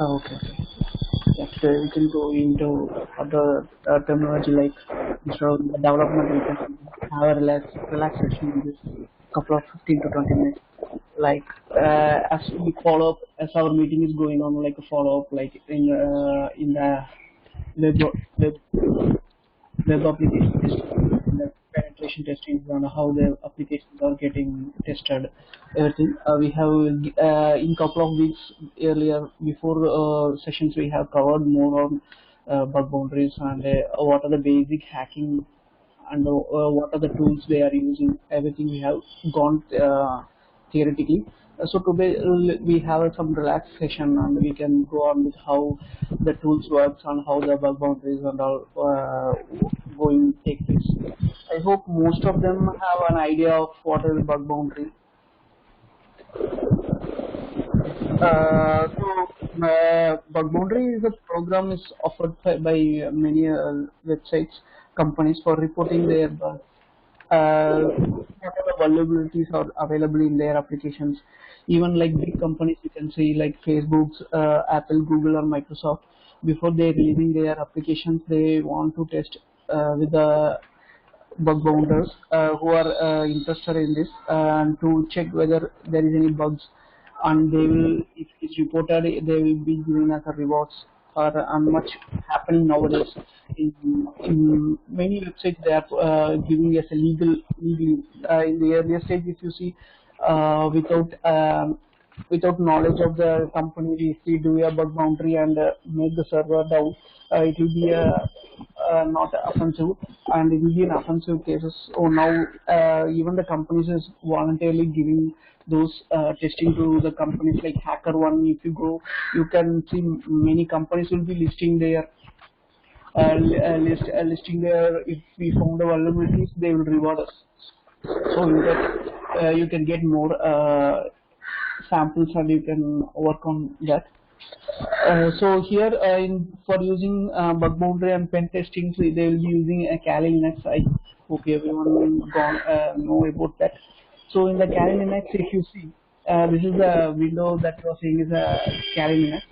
Okay, okay. Yes, we can go into other terminology like instead of the development, we can have a relaxation in this couple of 15 to 20 minutes. Like as we follow up, as our meeting is going on, like a follow up, like in the web web web application testing, the penetration testing on how the applications are getting tested, everything. We have in couple of weeks earlier before sessions we have covered more on bug boundaries and what are the basic hacking and what are the tools they are using. Everything we have gone theoretically. So today we have some relaxed session and we can go on with how the tools works and how the bug boundaries and all going take place. I hope most of them have an idea of what is bug boundary. Bug boundary is a program is offered by many websites companies for reporting their bugs. What are the vulnerabilities are available in their applications. Even like big companies, you can see like Facebook's, Apple, Google, or Microsoft. Before they releasing their applications, they want to test with the bug bounders who are interested in this and to check whether there is any bugs, and they will, if it's reported, they will be giving us a rewards or much happening nowadays in many websites. They are giving us a legal in the earlier stage. If you see without knowledge of the company, if we do a bug boundary and make the server down, it will be not offensive, and it will be an offensive cases. So now even the companies is voluntarily giving those testing to the companies like HackerOne. If you go, you can see many companies will be listing their listing their, if we found the vulnerabilities, they will reward us. So you can get more samples and you can work on that. So here for using bug bounty and pen testing, so they will be using a Kali Linux. I hope everyone know about that. So in the Kali Linux, if you see, this is the window that you are seeing is a Kali Linux,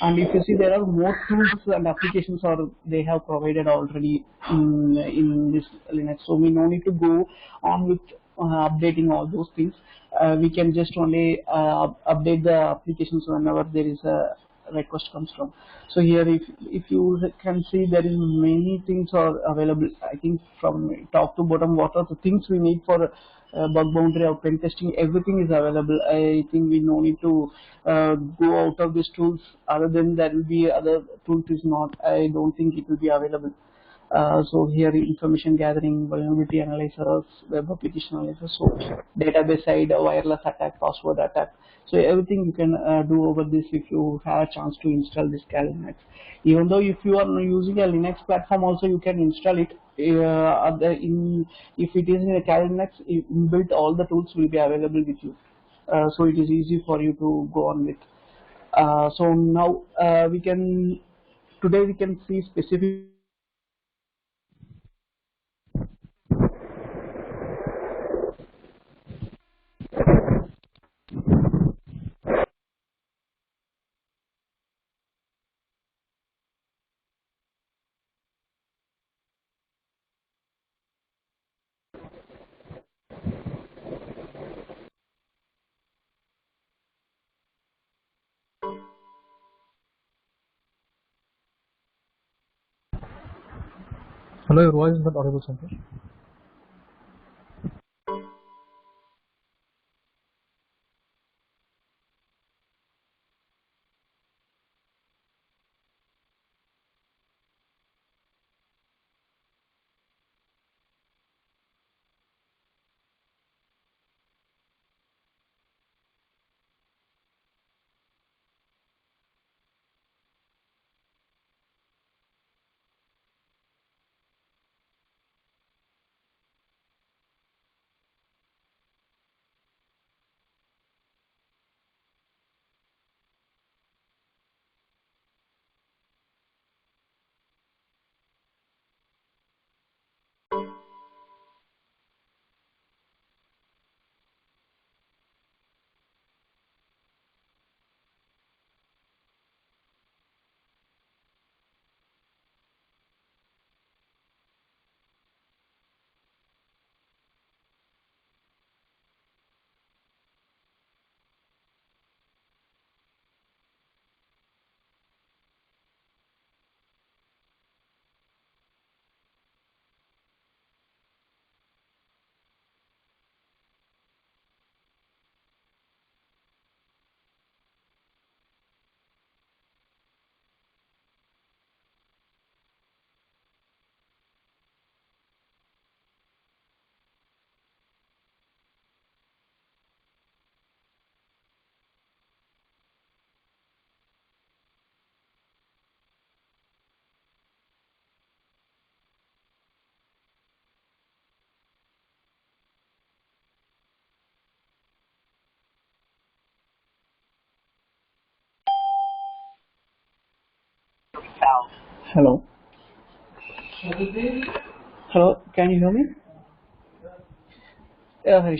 and if you see there are more tools and applications are they have provided already in this Linux. So we no need to go on with updating all those things. We can just only update the applications whenever there is a request comes from. So here, if you can see, there is many things are available. I think from top to bottom, what are the things we need for bug bounty or pen testing? Everything is available. I think we no need to go out of these tools. Other than there will be other tools is not. I don't think it will be available. So here information gathering, vulnerability analysis, web application analysis, so database side, wireless attack, password attack. So everything you can do over this if you have a chance to install this Kali Linux. Even though if you are using a Linux platform, also you can install it. If it is in a Kali Linux, inbuilt all the tools will be available with you. So it is easy for you to go on with. So now today we can see specific. Hello, your voice is not audible, Santosh. Hello. Hello. Can you hear me?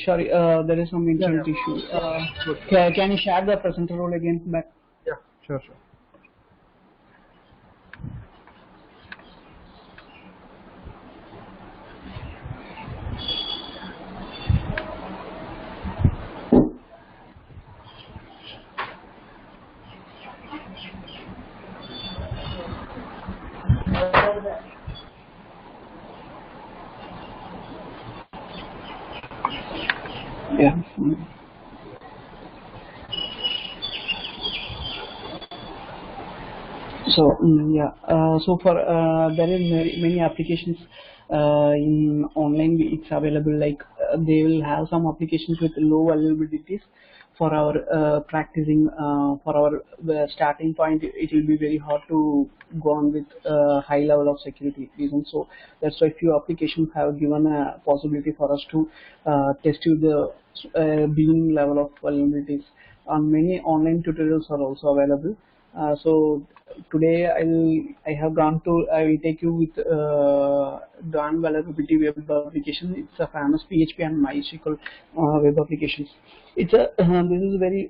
Sorry, there is some internet issue. Can you share the presenter role again back? Yeah, sure. Yeah. So so for there is many applications in online. It's available. Like they will have some applications with low vulnerabilities for our practicing. For our starting point, it will be very hard to go on with high level of security reasons. So that's why few applications have given a possibility for us to test the beginning level of vulnerabilities. Many online tutorials are also available. So today I have gone to I will take you with Dawn vulnerability web application. It's a famous PHP and MySQL web applications. It's a this is a very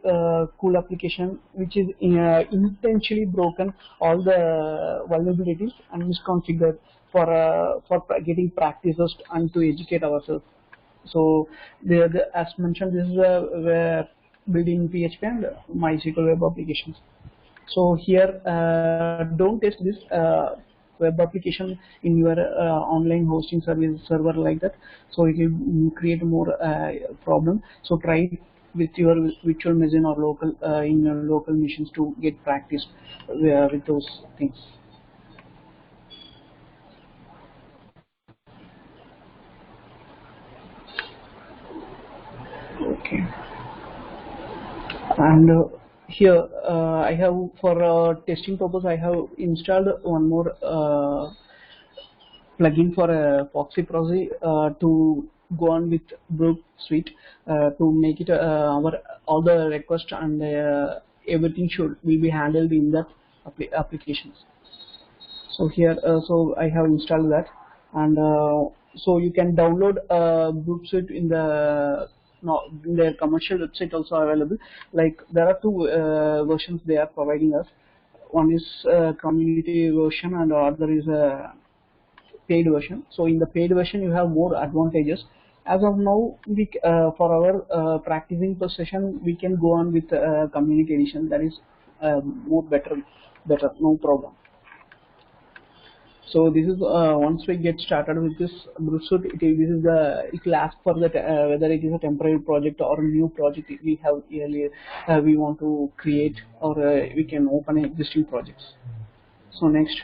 cool application which is intentionally broken all the vulnerabilities and misconfigured for getting practices and to educate ourselves. So as mentioned, this is a building PHP and MySQL web applications. So here, don't test this web application in your online hosting service server like that. So it will create more problem. So try it with your virtual machine or local in your local machines to get practice with those things. Okay. And here I have for testing purpose I have installed one more plugin for Proxy to go on with Brook Suite to make it our all the requests and everything will be handled in that applications. So here so I have installed that, and so you can download Brook Suite in the no, in their commercial website also available. Like there are two versions they are providing us. One is community version and the other is a paid version. So in the paid version you have more advantages. As of now, for our practicing per session we can go on with community edition. That is more better, no problem. So this is once we get started with this Brooksuit, it will ask for that whether it is a temporary project or a new project we have earlier we want to create, or we can open existing projects. So next,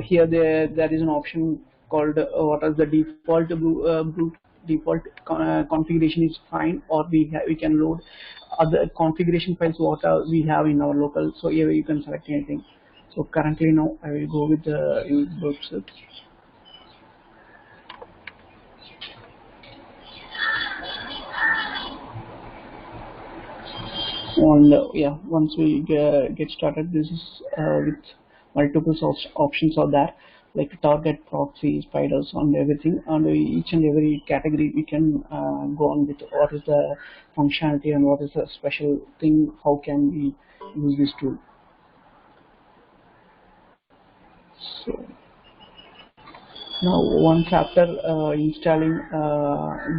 here there is an option called what is the default configuration is fine, or we can load other configuration files what we have in our local. So here you can select anything. So currently now I will go with the Brooksuit. And yeah, once we get started, this is with multiple options are there, like target, proxy, spiders, and everything. And each and every category we can go on with what is the functionality and what is the special thing. How can we use this tool? So now once after installing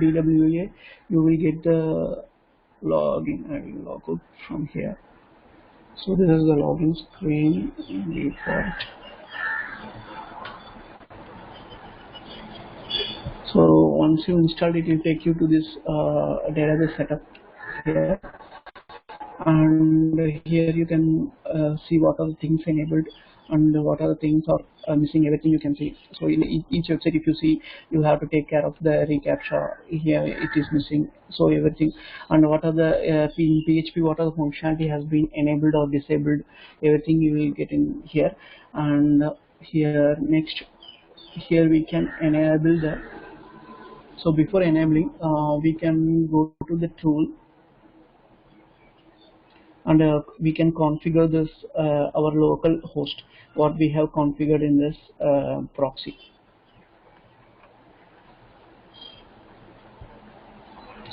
DWA, you will get the login. I will log out from here. So this is the login screen default. So once you install it, will take you to this database setup here, and here you can see what are the things enabled and what are the things are missing. Everything you can see. So in each website, if you see, you have to take care of the reCAPTCHA. Here it is missing. So everything, and what are the in PHP, what are the functionality has been enabled or disabled. Everything you will get in here, and here next, here we can enable the. So before enabling, we can go to the tool. and we can configure this our local host what we have configured in this proxy.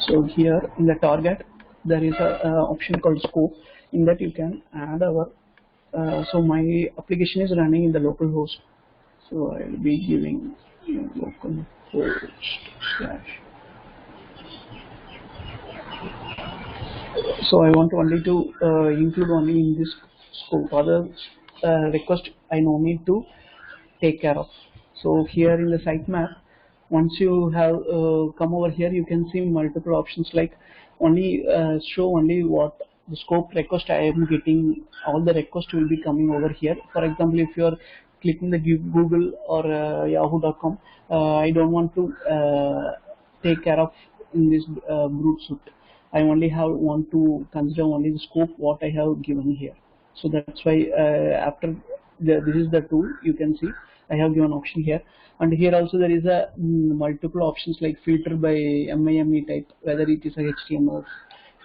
So here in the target there is a option called scope. In that you can add our so my application is running in the local host, so I will be giving local host slash. So I want only to include only in this scope. Other request I no need to take care of. So here in the sitemap, once you have come over here, you can see multiple options like only show only what the scope request I am getting. All the requests will be coming over here. For example, if you are clicking the Google or Yahoo.com, I don't want to take care of in this brute suite. I only want to consider only the scope what I have given here. So that's why after this is the tool, you can see I have given option here, and here also there is a multiple options like filter by MIME type, whether it is a HTML,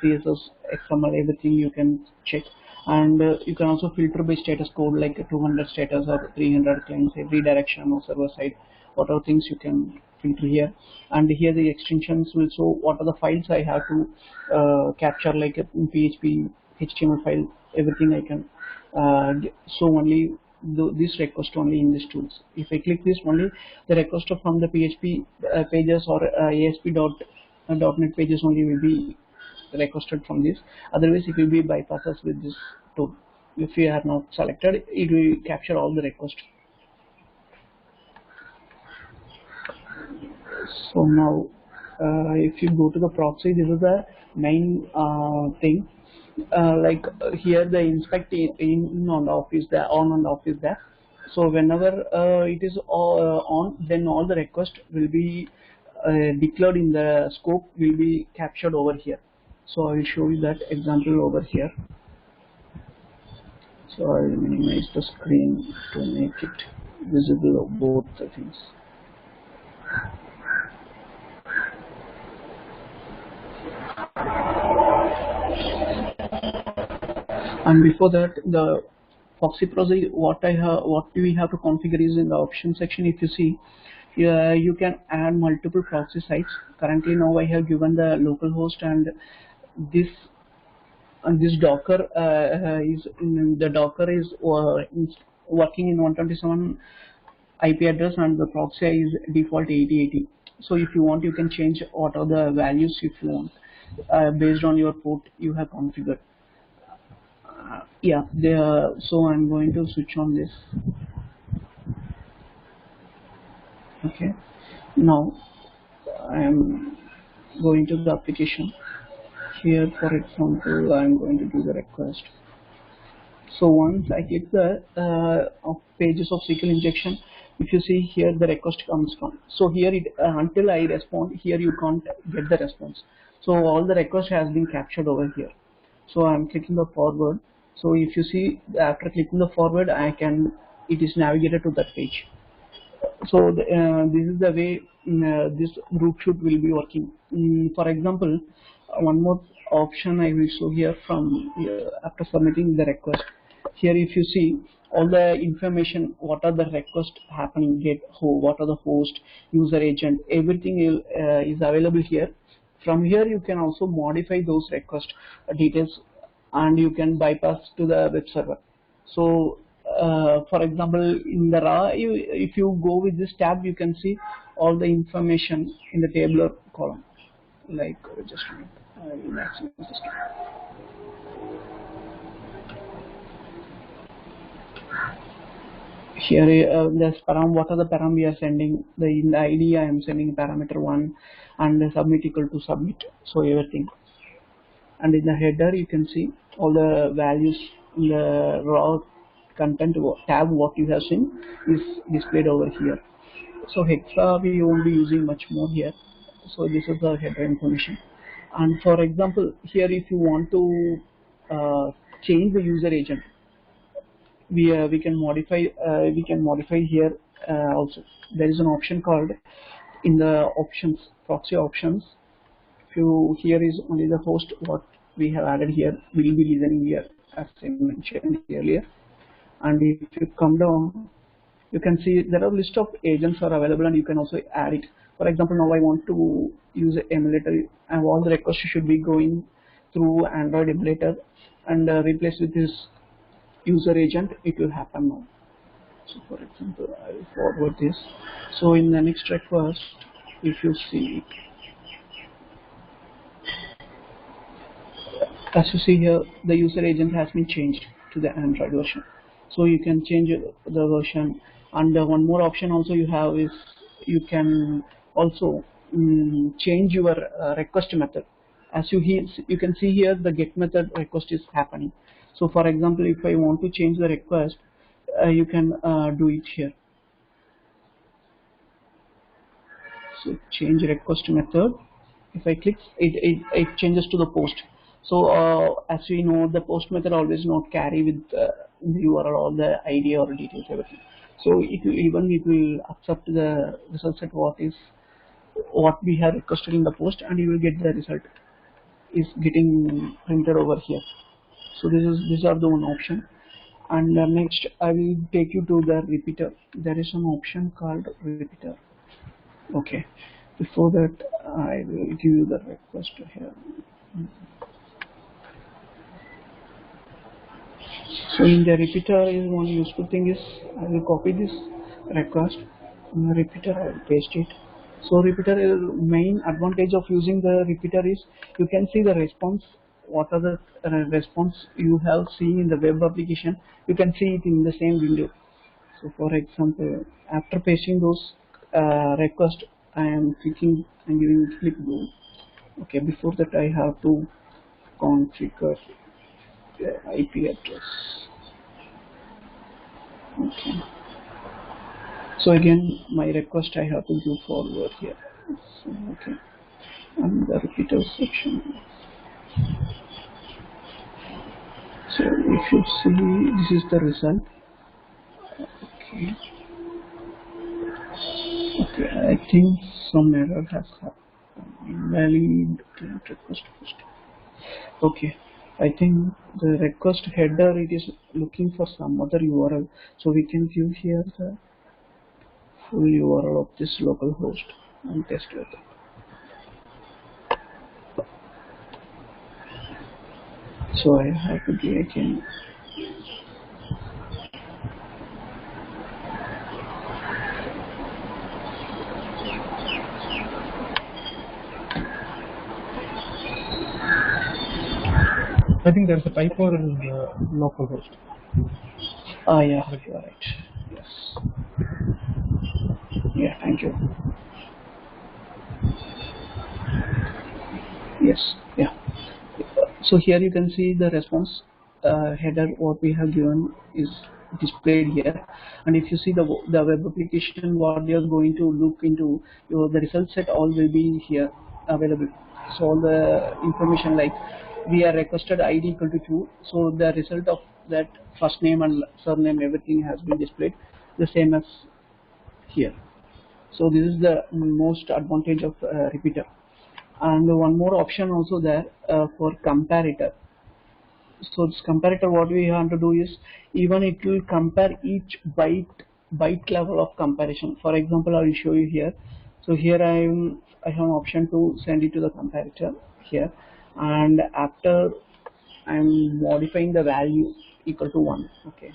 CSS, XML, everything you can check. And you can also filter by status code like 200 status or 300 clients, redirection or server side, whatever things you can filter here. And here the extensions will show what are the files I have to capture, like a PHP, HTML file, everything I can show only this request only in these tools. If I click this only, the request from the PHP pages or ASP.NET pages only will be requested from this. Otherwise it will be bypasses with this tool. If you are not selected, it will capture all the requests. So now if you go to the proxy, this is the main thing. Like here the inspect in and off is there, on and off is there. So whenever it is on, then all the requests will be declared in the scope, will be captured over here. So I will show you that example over here. So I will minimize the screen to make it visible of both the things. And before that, the Proxy what do we have to configure is in the option section. If you see, you can add multiple proxy sites. Currently now I have given the local host, and this Docker is the Docker is working in 127 IP address, and the proxy is default 8080. So if you want, you can change what are the values if you want based on your port you have configured. So I'm going to switch on this. Okay, now I am going to the application. Here, for example, I'm going to do the request. So once I click the pages of SQL injection, if you see here the request comes from. So here it until I respond, here you can't get the response. So all the request has been captured over here. So I'm clicking the forward. So if you see, after clicking the forward, it is navigated to that page. So this is the way this group shoot will be working. For example, one more option I will show here from after submitting the request. Here if you see all the information, what are the requests happening, what are the host, user agent, everything is available here. From here you can also modify those request details, and you can bypass to the web server. So for example, in the raw, if you go with this tab, you can see all the information in the tabular column. Like just a minute, I will maximize this. Here there's what are the param we are sending. In the ID I am sending parameter 1 and the submit equal to submit. So everything. And in the header you can see all the values in the raw content tab. What you have seen is displayed over here. So Hexa we won't be using much more here. So this is the header information. And for example, here if you want to change the user agent, we can modify here also. There is an option called in the options, proxy options. If you, here is only the host what we have added here will be listening here, as I mentioned earlier. And if you come down, you can see there are a list of agents are available, and you can also add it. For example, now I want to use an emulator, and all the requests should be going through Android emulator and replace with this user agent. It will happen now. So for example, I will forward this. So in the next request, if you see, as you see here, the user agent has been changed to the Android version. So you can change the version. And one more option also you have is you can also change your request method. As you can see here, the get method request is happening. So for example, if I want to change the request, you can do it here. So change request method. If I click, it changes to the post. So as we know, the post method always not carry with the URL or the ID or details, everything. So it will accept the result set what we have requested in the post, and you will get the result is getting printed over here. So these are the one option. And next I will take you to the repeater. There is an option called repeater. Okay, before that I will give you the request here. So in the repeater is one useful thing is I will copy this request. In the repeater I will paste it. So repeater is main advantage of using the repeater is you can see the response. What are the response you have seen in the web application, you can see it in the same window. So for example, after pasting those requests, I am clicking and giving click go. Okay, before that I have to configure the IP address. Okay. So again, my request I have to go forward here. So, okay, and the repeater section. So if you see, this is the result. Okay. Okay, I think some error has happened. Invalid client request post. Okay, I think the request header it is looking for some other URL. So we can view here the full URL of this local host and test it. So I have to do again. I think there's a typo in the localhost. Ah, yeah, you are right. Yes. Yeah, thank you. Yes, yeah. So here you can see the response header what we have given is displayed here, and if you see the web application what you are going to look into, the result set all will be here available. So all the information like we are requested ID equal to true, so the result of that first name and surname everything has been displayed the same as here. So this is the most advantage of repeater. And one more option also there for comparator. So this comparator what we have to do is even it will compare each byte level of comparison. For example, I will show you here. So here I have an option to send it to the comparator here, and after I'm modifying the value equal to 1. Okay,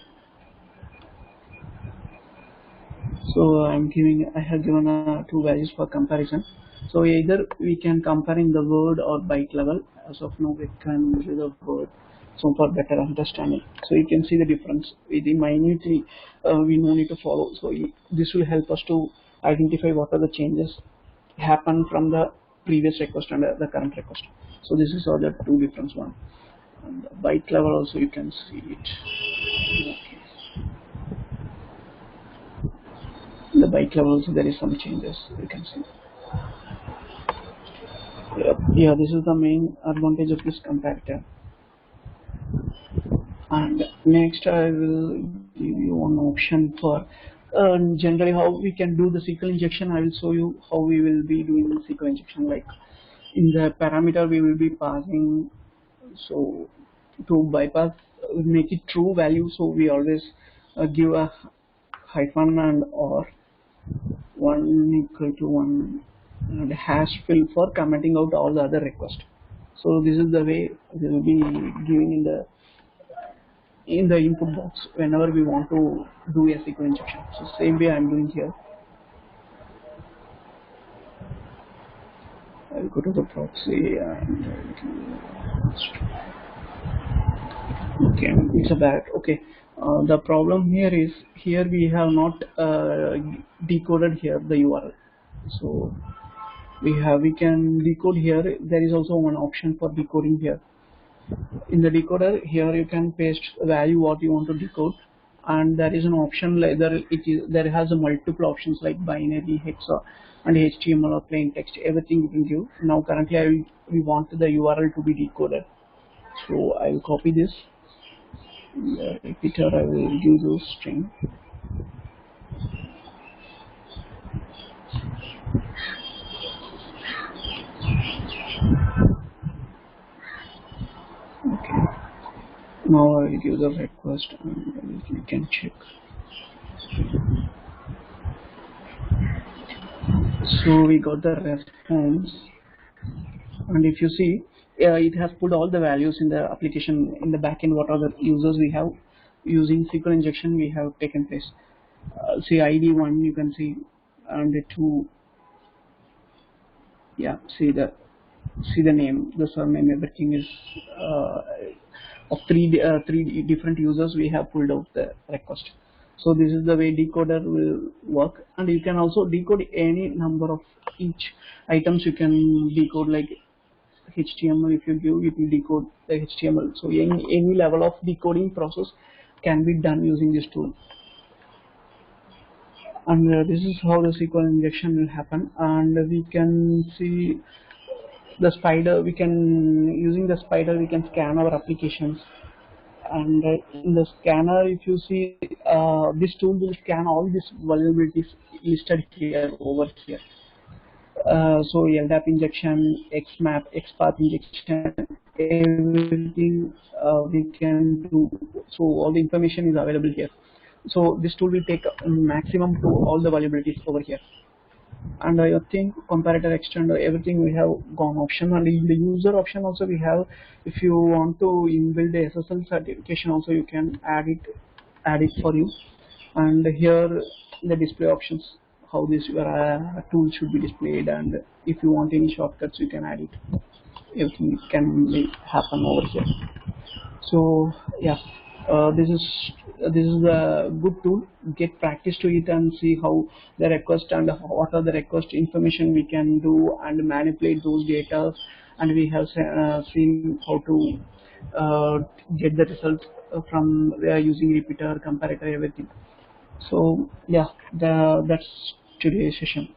so I have given two values for comparison. So either we can compare in the word or byte level. As of now we can do the word, so for better understanding. So you can see the difference within minutely. We no need to follow. So this will help us to identify what are the changes happen from the previous request and the current request. So this is all the two difference one. And the byte level also you can see it. Okay. The byte level also there is some changes you can see. Yeah, this is the main advantage of this comparator. And next I will give you one option for generally how we can do the SQL injection. I will show you how we will be doing the SQL injection. Like in the parameter we will be passing So to bypass, make it true value, so we always give a hyphen and or 1 = 1 and hash fill for commenting out all the other requests. So this is the way we will be giving in the input box whenever we want to do a SQL injection. So same way I'm doing here. I'll go to the proxy and okay, it's a bad. Okay, the problem here is here we have not decoded here the URL. So we can decode here. There is also one option for decoding here. In the decoder here you can paste value what you want to decode, and there is an option like there has a multiple options like binary, hexa, and HTML or plain text. Everything you can give. Now currently we want the URL to be decoded, so I will copy this. The repeater I will give those string. Okay. Now I will give the request and you can check. So we got the response, and if you see, it has put all the values in the application in the backend. What are the users we have using SQL injection we have taken place. See ID 1 you can see, and 2. Yeah, see the name, the surname, everything is of three different users we have pulled out the request. So this is the way decoder will work, and you can also decode any number of each items. You can decode like HTML. If you give, it will decode the HTML. So any level of decoding process can be done using this tool. And this is how the SQL injection will happen. And we can see the spider. We can, using the spider, we can scan our applications. And in the scanner, if you see, this tool will scan all these vulnerabilities listed here over here. So LDAP injection, XMAP, XPath injection, everything we can do. So all the information is available here. So this tool will take maximum to all the vulnerabilities over here. And I think comparator extender, everything we have gone option, and in the user option also we have, if you want to inbuild the SSL certification also you can add it for you. And here the display options, how this tool should be displayed, and if you want any shortcuts you can add it. Everything can happen over here. So yeah, this is a good tool. Get practice to it and see how the request and what are the request information we can do and manipulate those data, and we have seen how to get the result from using repeater, comparator, everything. So yeah, that's today's session.